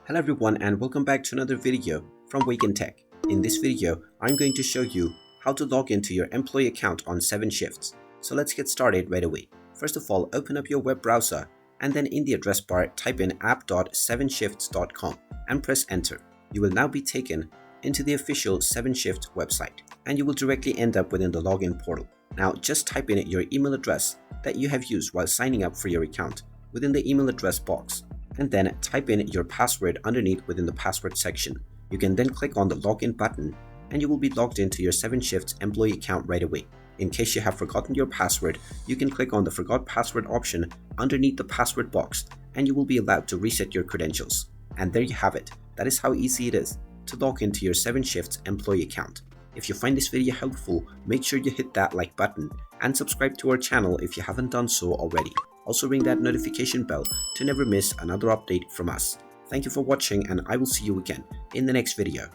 Hello everyone and welcome back to another video from Wake&Tech. In this video, I'm going to show you how to log into your employee account on 7 shifts. So let's get started right away. First of all, open up your web browser and then in the address bar type in app.7shifts.com and press enter. You will now be taken into the official 7shift website and you will directly end up within the login portal. Now just type in your email address that you have used while signing up for your account within the email address box, and then type in your password underneath within the password section. You can then click on the login button and you will be logged into your 7shifts employee account right away. In case you have forgotten your password, you can click on the forgot password option underneath the password box and you will be allowed to reset your credentials. And there you have it. That is how easy it is to log into your 7shifts employee account. If you find this video helpful, make sure you hit that like button and subscribe to our channel if you haven't done so already. Also ring that notification bell to never miss another update from us. Thank you for watching and I will see you again in the next video.